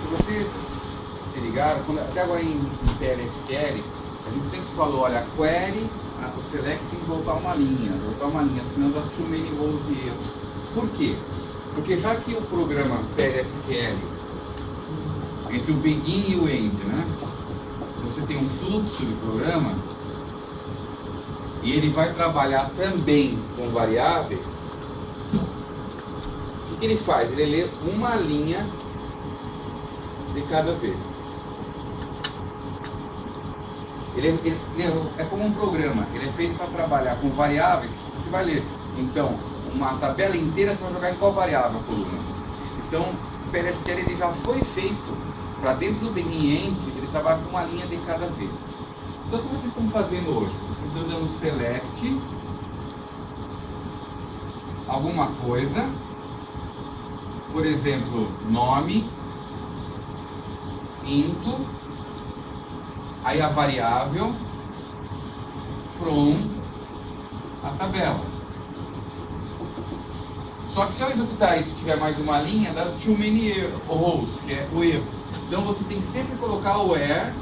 vocês se ligaram, até agora em PLSQL, a gente sempre falou, olha, a query, o select tem que voltar uma linha, senão dá too many rows de erro. Por quê? Porque já que o programa PLSQL, entre o begin e o end, né, você tem um fluxo de programa, e ele vai trabalhar também com variáveis, o que ele faz? Ele lê uma linha de cada vez. Ele é como um programa, ele é feito para trabalhar com variáveis. Você vai ler, então, uma tabela inteira, você vai jogar em qual variável a coluna. Então, o PLSQL ele já foi feito para dentro do begin end, ele trabalha com uma linha de cada vez. Então, o que vocês estão fazendo hoje? Vocês estão dando select alguma coisa, por exemplo, nome, into, aí a variável from a tabela. Só que se eu executar isso e tiver mais uma linha, dá too many rows, que é o erro. Então você tem que sempre colocar o where,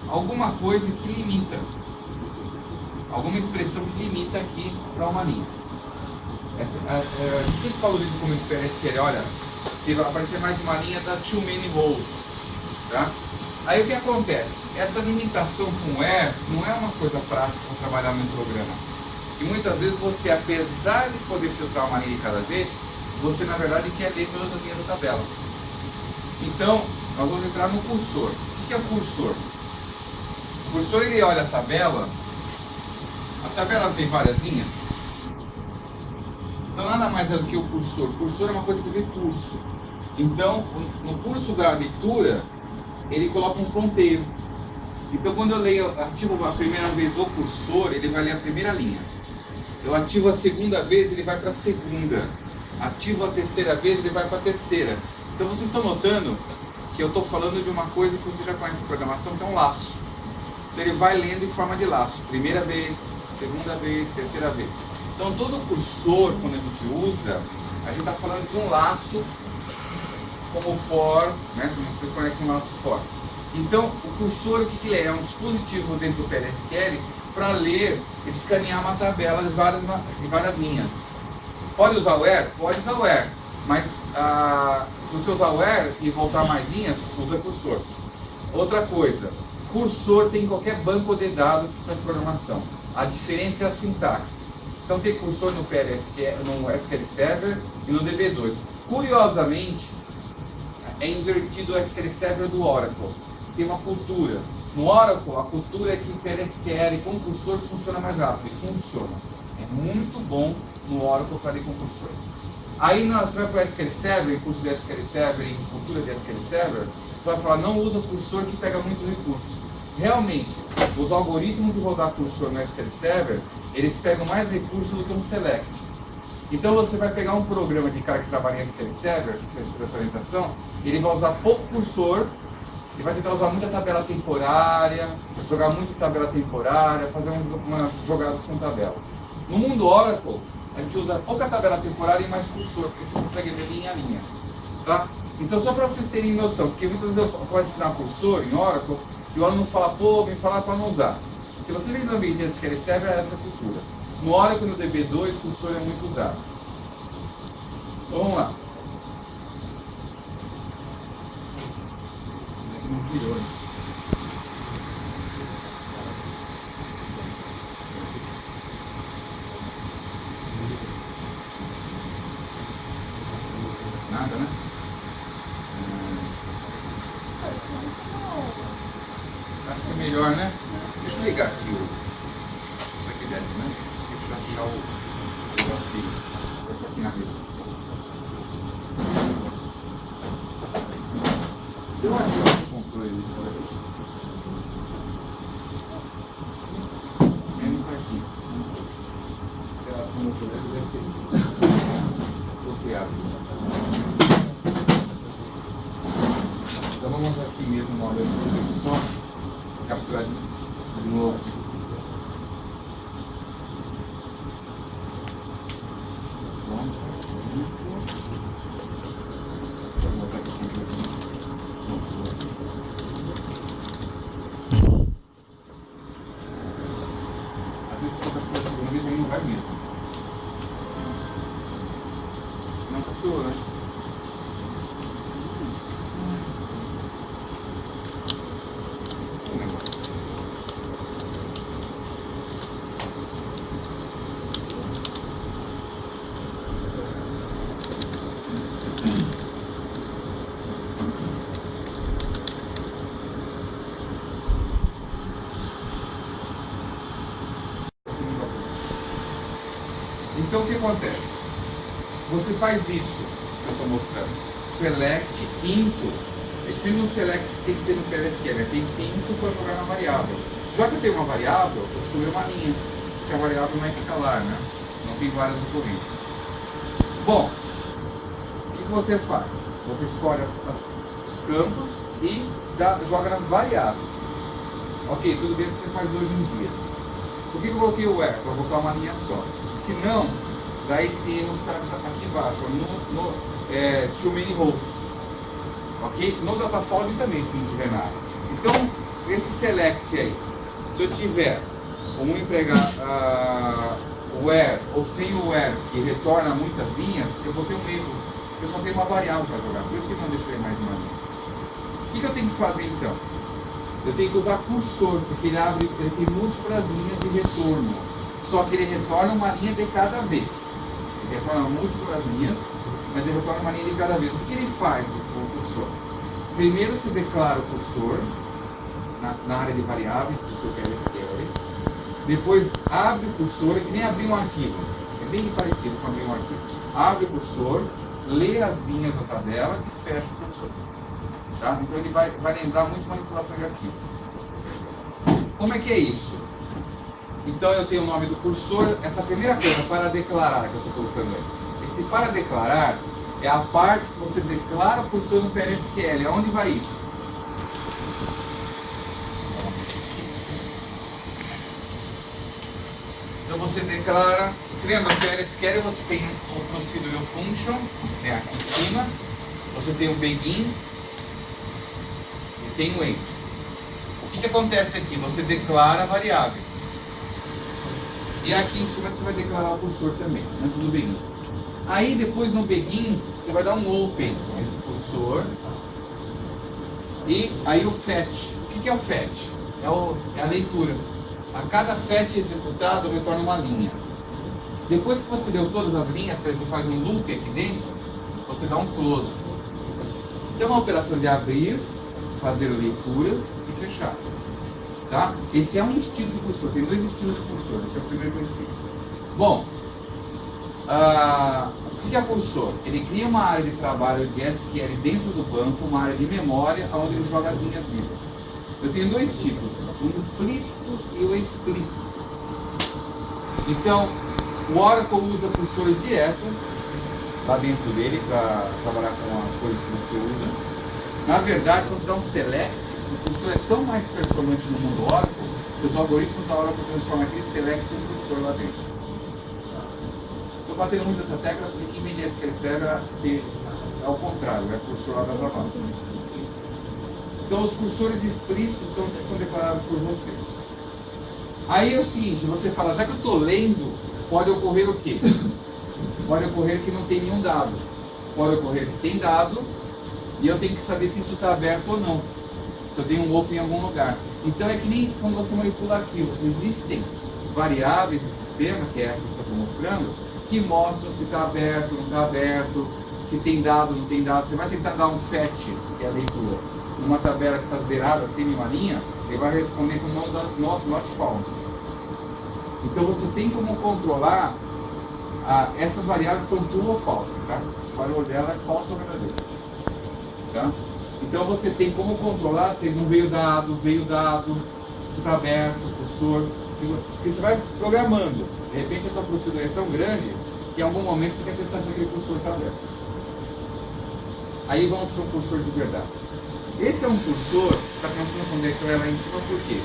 alguma coisa que limita, alguma expressão que limita aqui para uma linha. A gente sempre falou disso como PLSQL, olha, se aparecer mais de uma linha, dá too many rows, tá? Aí o que acontece? Essa limitação com where não é uma coisa prática para trabalhar num programa. E muitas vezes você, apesar de poder filtrar uma linha de cada vez, você na verdade quer ler todas as linhas da tabela. Então, nós vamos entrar no cursor. O que é o cursor? O cursor ele olha a tabela tem várias linhas. Então nada mais é do que o cursor. O cursor é uma coisa que vê curso. Então, no curso da leitura, ele coloca um ponteiro. Então quando eu ativo a primeira vez o cursor, ele vai ler a primeira linha. Eu ativo a segunda vez, ele vai para a segunda. Ativo a terceira vez, ele vai para a terceira. Então vocês estão notando que eu estou falando de uma coisa que você já conhece em programação, que é um laço. Então ele vai lendo em forma de laço. Primeira vez, segunda vez, terceira vez. Então todo cursor, quando a gente usa, a gente está falando de um laço como for, né? Como você conhece um laço for. Então o cursor, o que ele é? É um dispositivo dentro do PLSQL para ler, escanear uma tabela de várias linhas. Pode usar o where? Pode usar o where. Mas se você usar o where e voltar mais linhas, usa cursor. Outra coisa, cursor tem em qualquer banco de dados que faz programação. A diferença é a sintaxe. Então tem cursor no PLSQL, no SQL Server e no DB2. Curiosamente, é invertido o SQL Server do Oracle. Tem uma cultura. No Oracle, a cultura é que o PLSQL com cursor funciona mais rápido. E funciona. É muito bom no Oracle para ler com cursor. Aí você vai para o SQL Server, em curso de SQL Server, em cultura de SQL Server, você vai falar, não usa cursor que pega muito recurso. Realmente, os algoritmos de rodar cursor no SQL Server, eles pegam mais recurso do que um select. Então você vai pegar um programa de cara que trabalha em SQL Server, que fez essa orientação, ele vai usar pouco cursor, ele vai tentar usar muita tabela temporária, jogar muito tabela temporária, fazer umas jogadas com tabela. No mundo Oracle, a gente usa pouca tabela temporária e mais cursor, porque você consegue ler linha a linha. Tá? Então só para vocês terem noção, porque muitas vezes eu posso ensinar cursor em Oracle, e o aluno fala, pô, vem falar para não usar. Se você vem do ambiente de SQL Server, é essa cultura. No Oracle e no DB2, cursor é muito usado. Então vamos lá. Não virou, né? Nada, né? Acho que é melhor, né? Deixa eu ligar aqui se isso aqui desce, né? Deixa eu tirar o negócio aqui na mesa. Se eu ativar o controle disso, ele não está aqui. Será que o motor deve ter bloqueado? Então vamos aqui mesmo no modo de som, capturar de novo. Pronto. Vou botar aqui o controle. Então o que acontece? Você faz isso que eu estou mostrando. Select into. Esse não select sem ser no PLSQL, tem sim into para jogar na variável. Já que eu tenho uma variável, eu subi uma linha, porque a variável não é escalar, né? Não tem várias ocorrências. Bom, o que você faz? Você escolhe os campos e joga nas variáveis. Ok, tudo bem que você faz hoje em dia. Por que eu coloquei o where? Para botar uma linha só. Se não, dá esse erro que está aqui embaixo, too many rows. Ok? No data folding também, se não tiver nada. Então, esse select aí, se eu tiver um empregado where ou sem o where, que retorna muitas linhas, eu vou ter um erro. Eu só tenho uma variável para jogar, por isso que não deixei mais uma linha. O que eu tenho que fazer então? Eu tenho que usar cursor, porque ele tem múltiplas linhas de retorno. Só que ele retorna uma linha de cada vez. Ele retorna múltiplas linhas, mas ele retorna uma linha de cada vez. O que ele faz, o cursor? Primeiro se declara o cursor na área de variáveis, do PLSQL. Depois abre o cursor, é que nem abrir um arquivo. É bem parecido com abrir um arquivo. Abre o cursor, lê as linhas da tabela e fecha o cursor. Tá? Então ele vai lembrar muito manipulação de arquivos. Como é que é isso? Então eu tenho o nome do cursor, essa primeira coisa, para declarar, que eu estou colocando aí. Esse para declarar é a parte que você declara o cursor no PLSQL. Aonde vai isso? Então você declara, se lembra, no PLSQL você tem o procedural function, né, aqui em cima, você tem o begin, tem o end. O que acontece aqui? Você declara variáveis. E aqui em cima você vai declarar o cursor também, antes do begin. Aí depois no begin, você vai dar um open nesse cursor. E aí o fetch. O que é o fetch? É a leitura. A cada fetch executado retorna uma linha. Depois que você deu todas as linhas, você faz um loop aqui dentro, você dá um close. Então é uma operação de abrir, fazer leituras e fechar. Tá? Esse é um estilo de cursor, tem dois estilos de cursor, esse é o primeiro princípio. Bom, o que é cursor? Ele cria uma área de trabalho de SQL dentro do banco, uma área de memória, onde ele joga as linhas vivas. Eu tenho dois tipos, o implícito e o explícito. Então, o Oracle usa cursores direto lá dentro dele para trabalhar com as coisas que você usa. Na verdade, quando você dá um select, o cursor é tão mais performante no mundo Oracle que os algoritmos da Oracle transformam aquele select em cursor lá dentro. Estou batendo muito nessa tecla porque quem vende SQL Server é ao contrário, é cursor lá da trabalho. Então os cursores explícitos são os que são declarados por vocês. Aí é o seguinte, você fala, já que eu estou lendo, pode ocorrer o quê? Pode ocorrer que não tem nenhum dado. Pode ocorrer que tem dado, e eu tenho que saber se isso está aberto ou não. Se eu dei um open em algum lugar. Então é que nem quando você manipula arquivos. Existem variáveis do sistema, que é essas que eu estou mostrando, que mostram se está aberto, não está aberto, se tem dado, não tem dado. Você vai tentar dar um fetch, que é a leitura, numa tabela que está zerada, sem nenhuma linha, ele vai responder com not found. Então você tem como controlar essas variáveis estão true ou false, tá? O valor dela é falso ou verdadeiro. Tá? Então você tem como controlar se não veio dado, se está aberto, cursor. Porque você vai programando. De repente a tua procedura é tão grande que em algum momento você quer testar se aquele cursor está aberto. Aí vamos para um cursor de verdade. Esse é um cursor que está começando com declare lá em cima, por quê?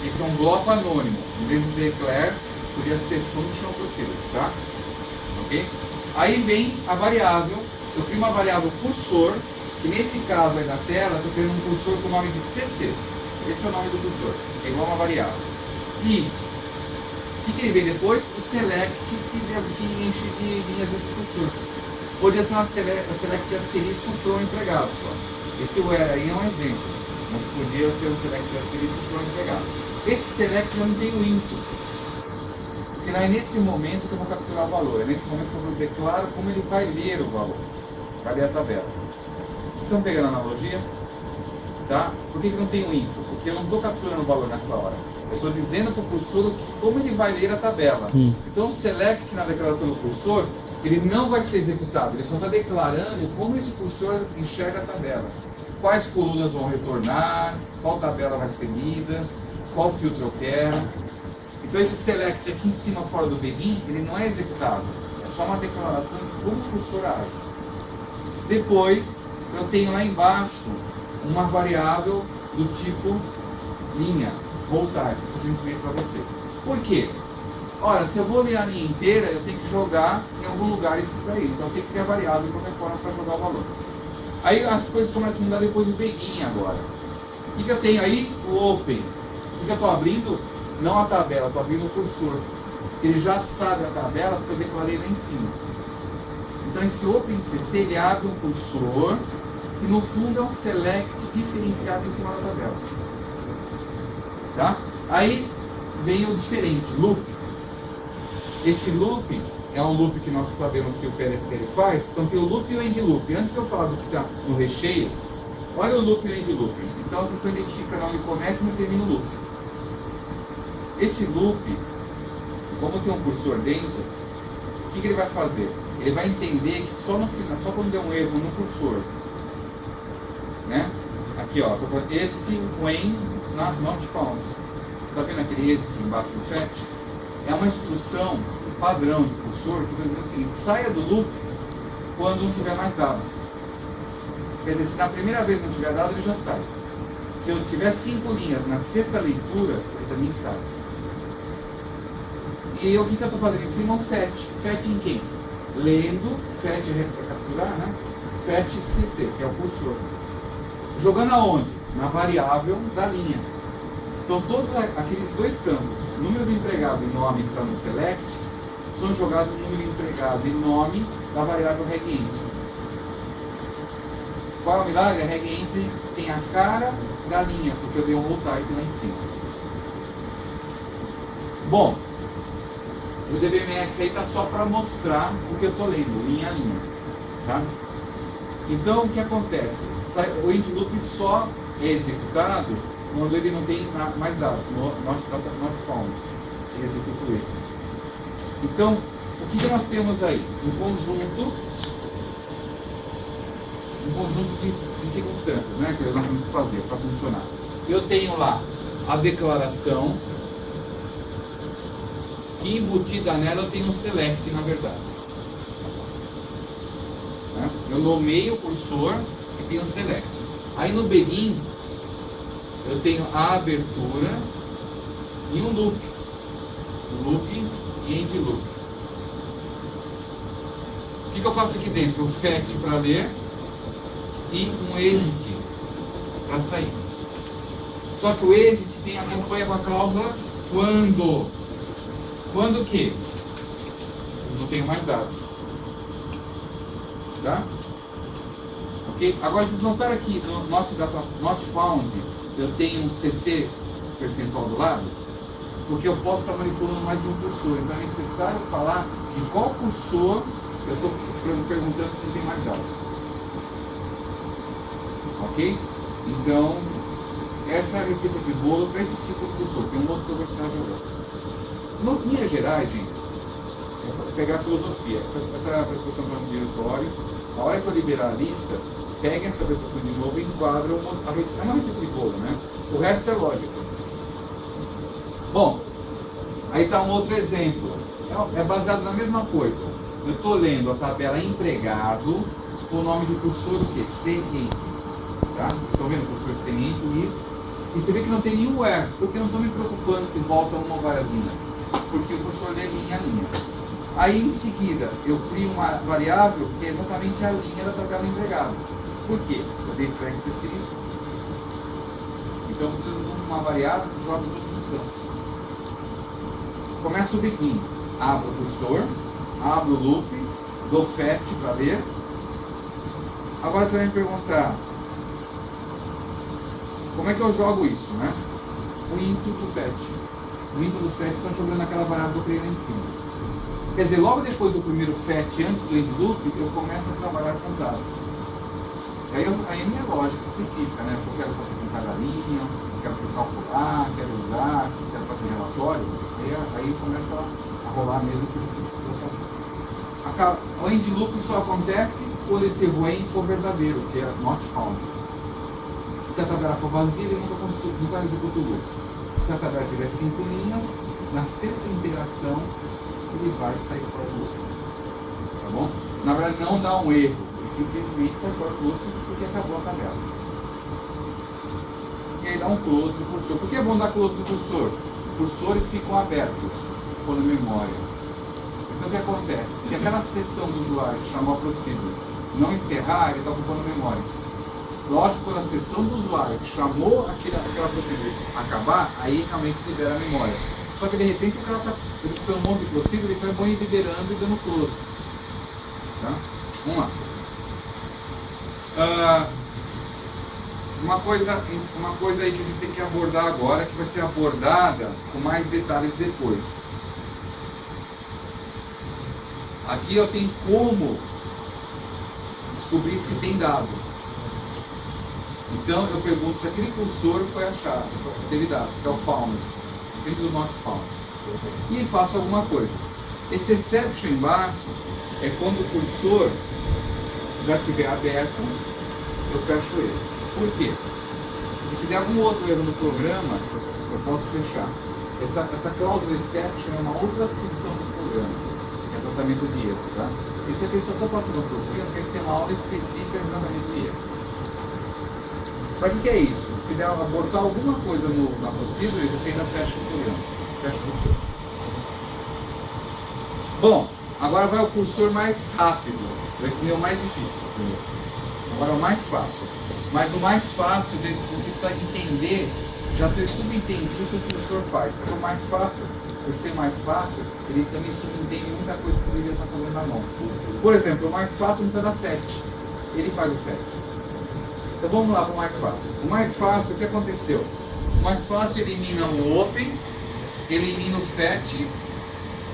Esse é um bloco anônimo. Em vez de declare, podia ser function procedure, tá? Ok? Aí vem a variável. Eu crio uma variável cursor, que nesse caso aí da tela, estou criando um cursor com o nome de CC. Esse é o nome do cursor. É igual a uma variável. Is. O que ele vem depois? O select, que enche de linhas desse cursor. Podia ser uma select de asterisco from empregado só. Esse where aí é um exemplo, mas podia ser um select de asterisco from empregado. Esse select já não tem o into, porque não é nesse momento que eu vou capturar o valor, é nesse momento que eu declaro como ele vai ler o valor, vai ler a tabela. Vocês estão pegando a analogia? Tá? Por que não tem o into? Porque eu não estou capturando o valor nessa hora. Eu estou dizendo para o cursor como ele vai ler a tabela. Então o select na declaração do cursor, ele não vai ser executado, ele só está declarando como esse cursor enxerga a tabela. Quais colunas vão retornar, qual tabela vai ser lida, qual filtro eu quero. Então esse select aqui em cima, fora do begin, ele não é executado. É só uma declaração de como o cursor age. Depois, eu tenho lá embaixo uma variável do tipo linha, voltar, que isso eu ensinei para vocês. Por quê? Ora, se eu vou ler a linha inteira, eu tenho que jogar em algum lugar isso daí. Então eu tenho que ter a variável de qualquer forma para jogar o valor. Aí as coisas começam a mudar depois do begin agora. O que eu tenho aí? O open. O que eu estou abrindo? Não a tabela, estou abrindo o cursor. Ele já sabe a tabela porque eu declarei lá em cima. Então esse OpenCC, ele abre um cursor que no fundo é um select diferenciado em cima da tabela. Tá? Aí vem o diferente, loop. Esse loop é um loop que nós sabemos que o PLSQL faz. Então tem o loop e o end loop. Antes de eu falar do que está no recheio, olha o loop e o end loop. Então vocês estão identificando onde começa e onde termina o loop. Esse loop, como tem um cursor dentro, o que ele vai fazer? Ele vai entender que só no final, só quando der um erro no cursor, né? Aqui ó, estou falando este when not found. Está vendo aquele este embaixo do fetch? É uma instrução padrão de cursor que diz assim, saia do loop quando não tiver mais dados. Quer dizer, se na primeira vez não tiver dado, ele já sai. Se eu tiver 5 linhas na sexta leitura, ele também sai. E o que eu estou fazendo em cima é um fetch. Fetch em quem? Lendo, fetch é capturar, né? Fetch CC, que é o cursor. Jogando aonde? Na variável da linha. Então todos aqueles dois campos, número do empregado e nome que está no select, são jogados no número do empregado e nome da variável regEnt. Qual é o milagre? A regEnt tem a cara da linha, porque eu dei um roll type lá em cima. Bom, o DBMS aí está só para mostrar o que eu estou lendo, linha a linha. Tá? Então o que acontece? O end loop só é executado quando ele não tem mais dados, not found. Ele executa o exit. Então, o que nós temos aí? Um conjunto de circunstâncias, né, que nós temos que fazer para funcionar. Eu tenho lá a declaração, que embutida nela eu tenho um select, na verdade. Né? Eu nomeio o cursor e tenho um select. Aí no begin, eu tenho a abertura e um loop. Loop e end loop. O que eu faço aqui dentro? O fetch para ler e um exit para sair. Só que o exit acompanha com a cláusula quando. Quando o quê? Não tenho mais dados. Tá? Ok? Agora vocês notaram aqui no not found, eu tenho um CC percentual do lado, porque eu posso estar manipulando mais de um cursor. Então é necessário falar de qual cursor eu estou perguntando se não tem mais dados. Ok? Então, essa é a receita de bolo para esse tipo de cursor. Tem um outro que eu vou ensinar agora. No Minas Gerais, gente, é pegar a filosofia. Essa é a prestação para o diretório. A hora que eu liberar a lista, peguem essa prestação de novo e enquadram é uma receita de bolo, né? O resto é lógica. Bom, aí está um outro exemplo. É baseado na mesma coisa. Eu estou lendo a tabela empregado com o nome de cursor o quê? CENT. Tá? Estão vendo o cursor CENT, isso. E você vê que não tem nenhum where, porque eu não estou me preocupando se volta uma ou várias linhas. Porque o cursor lê linha a linha. Aí em seguida eu crio uma variável que é exatamente a linha da tabela empregado. Por quê? Eu dei select asterisco. Então eu preciso de uma variável que joga todos os campos. Começa o begin. Abro o cursor, abro o loop, dou fetch para ler. Agora você vai me perguntar, como é que eu jogo isso, né? O int do fetch. O int do fetch está jogando aquela variável que eu criei lá em cima. Quer dizer, logo depois do primeiro fetch, antes do end loop, eu começo a trabalhar com dados. Aí é minha lógica específica, né? Eu quero fazer com cada linha, quero calcular, quero usar, quero fazer relatório, aí começa a rolar mesmo o que você precisa fazer. O end loop só acontece quando esse end for verdadeiro, que é not found. Se a tabela for vazia, ele nunca executa o loop. Se a tabela tiver 5 linhas, na sexta interação, ele vai sair fora do loop. Tá bom? Na verdade, não dá um erro, ele simplesmente sai fora do loop porque acabou a tabela. E aí dá um close do cursor. Por que é bom dar close do cursor? Cursores ficam abertos quando memória. Então o que acontece? Se aquela sessão do usuário que chamou a procedure não encerrar, ele está ocupando memória. Lógico que quando a sessão do usuário que chamou aquela procedure acabar, aí realmente libera a memória. Só que de repente o cara está executando um monte de procedure, então é bom ir liberando e dando close. Tá? Vamos lá. Uma coisa aí que a gente tem que abordar agora, que vai ser abordada com mais detalhes depois. Aqui eu tenho como descobrir se tem dado. Então eu pergunto se aquele cursor foi achado, teve dados, que é o found, dentro do not found. E faço alguma coisa. Esse exception embaixo é quando o cursor já estiver aberto, eu fecho ele. Por quê? Porque se der algum outro erro no programa, eu posso fechar. Essa cláusula exception é uma outra seção do programa, que é tratamento de erro. Tá? Isso aqui eu só estou passando por cima, porque tem uma aula específica de tratamento de erro. Para que é isso? Se der abortar alguma coisa na procedure, você ainda fecha o programa, fecha o cursor. Bom, agora vai o cursor mais rápido. Esse é o mais difícil. Agora é o mais fácil. Mas o mais fácil, você precisa entender, já ter subentendido o que o cursor faz. Porque o mais fácil, por ser mais fácil, ele também subentende muita coisa que você deveria estar fazendo na mão. Por exemplo, o mais fácil não precisa da fetch. Ele faz o fetch. Então vamos lá para o mais fácil. O mais fácil, o que aconteceu? O mais fácil elimina o open, elimina o fetch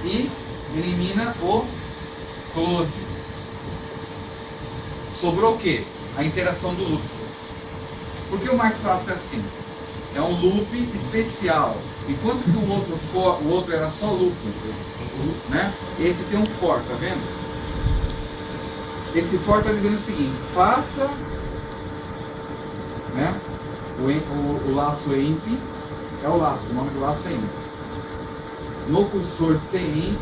e elimina o close. Sobrou o quê? A interação do loop. Por que o mais fácil é assim? É um loop especial. Enquanto que o outro era só loop, né? Esse tem um for, tá vendo? Esse for está dizendo o seguinte: faça, né? O laço emp é o laço, o nome do laço é emp. No cursor cemp,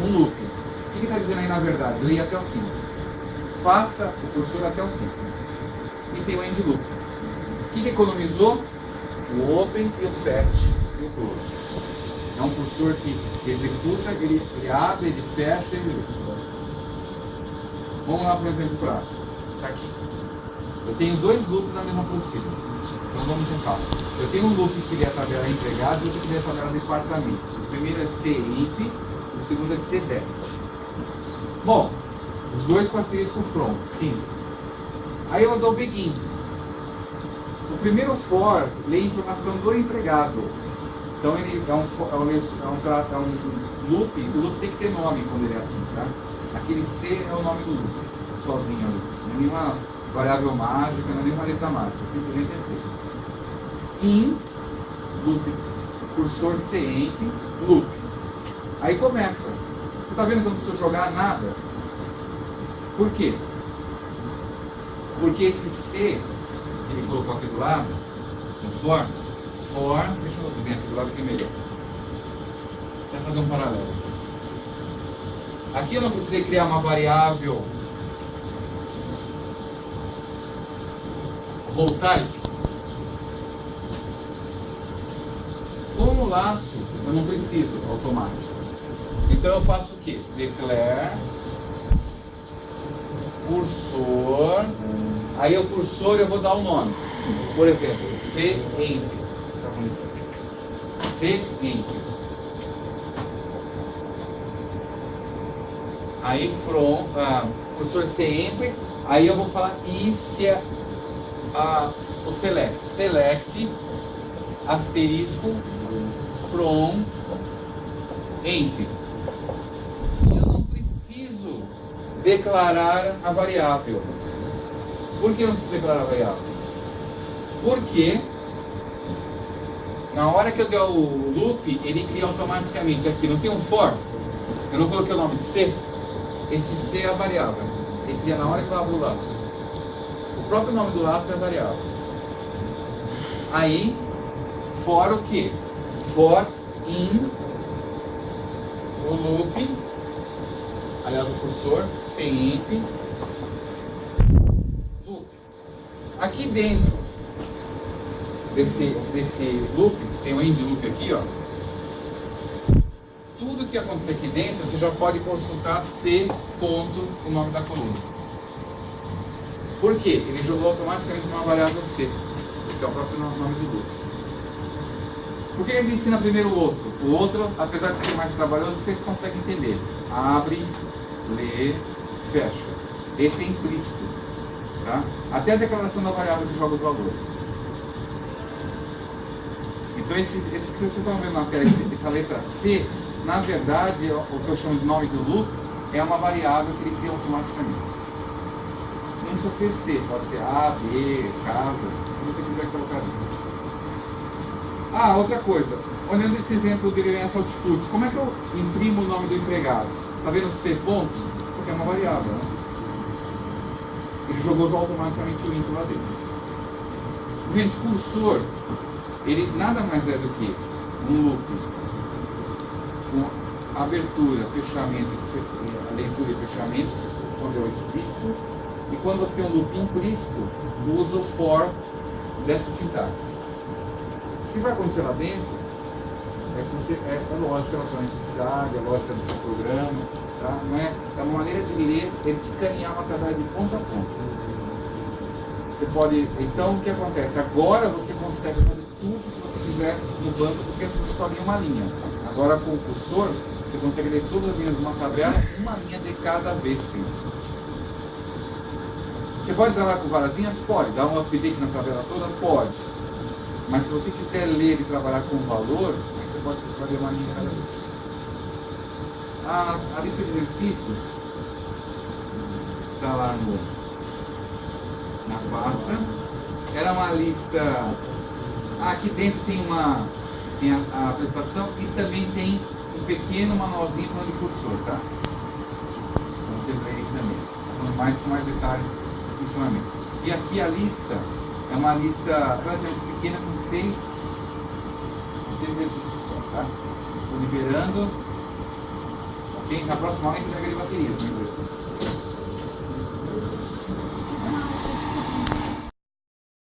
um loop. O que está dizendo aí na verdade? Leia até o fim. Faça o cursor até o fim. E tem o end loop. O que economizou? O open e o fetch e o close. É um cursor que executa, ele abre, ele fecha e ele loop. Vamos lá para um exemplo prático. Está aqui. Eu tenho dois loops na mesma procedure. Então vamos tentar. Eu tenho um loop que lê a tabela empregados e outro que lê a tabela departamentos. O primeiro é cimp, o segundo é cdet. Bom, os dois com asterisco from, simples. Aí eu dou begin. O primeiro for lê a informação do empregado. Então ele é um loop, o loop tem que ter nome quando ele é assim, tá? Aquele C é o nome do loop, sozinho ali. Não é nenhuma variável mágica, não é nenhuma letra mágica, simplesmente é C. In, loop, cursor cemp, loop. Aí começa. Você está vendo que eu não preciso jogar nada? Por quê? Porque esse C que ele colocou aqui do lado, no for, deixa eu desenhar aqui do lado que é melhor. Vou fazer um paralelo. Aqui eu não precisei criar uma variável role type. Com o laço eu não preciso automático. Então eu faço o quê? Declare cursor. Aí o cursor eu vou dar um nome. Por exemplo, cemp. Cemp. Aí from, cursor cemp. Aí eu vou falar is, que é o select. Select asterisco from emp. E eu não preciso declarar a variável. Por que eu não preciso declarar a variável? Porque Na hora que eu der o loop, ele cria automaticamente aqui. Não tem um for? Eu não coloquei o nome de C. Esse C é a variável. Ele cria na hora que eu abro o laço. O próprio nome do laço é a variável. Aí, for o quê? For in o loop, aliás, o cursor, sempre loop. Aqui dentro desse loop, tem um end loop aqui, ó. Tudo que acontecer aqui dentro, você já pode consultar C ponto, o nome da coluna. Por quê? Ele jogou automaticamente uma variável C, que é o próprio nome do loop. Por que a gente ensina primeiro o outro? O outro, apesar de ser mais trabalhoso, você consegue entender. Abre, lê, fecha. Esse é implícito. Tá? Até a declaração da variável que joga os valores. Então esse que vocês estão vendo na tela, essa letra C, na verdade, o que eu chamo de nome do loop, é uma variável que ele cria automaticamente. Não precisa ser C, pode ser A, B, casa, o que você quiser colocar ali. Ah, outra coisa, olhando esse exemplo de Reliance Output, como é que eu imprimo o nome do empregado? Está vendo C ponto? Porque é uma variável, né? Ele jogou automaticamente o int lá dentro. Gente, cursor, ele nada mais é do que um loop com abertura, fechamento, leitura e fechamento, quando é o explícito, e quando você tem um loop implícito, usa o for dessa sintaxe. O que vai acontecer lá dentro é lógica da sua necessidade, é lógica do seu programa, tá? Não é uma maneira de ler, é de escanear uma tabela de ponta a ponta. Você pode, então o que acontece? Agora você consegue fazer tudo que você quiser no banco, porque você só lia uma linha. Agora com o cursor, você consegue ler todas as linhas de uma tabela, uma linha de cada vez. Sim. Você pode trabalhar com várias linhas? Pode. Dar um update na tabela toda? Pode. Mas se você quiser ler e trabalhar com valor, aí você pode fazer uma linha cada vez. A lista de exercícios está lá na pasta. Ela é uma lista. Aqui dentro tem a apresentação e também tem um pequeno manualzinho falando de cursor, tá? Então você vê aí também. Falando com mais detalhes do funcionamento. E aqui a lista é uma lista relativamente pequena com 6 exercícios só, tá? Estou liberando. Ok? Na próxima aula a gente pega de baterias no exercício.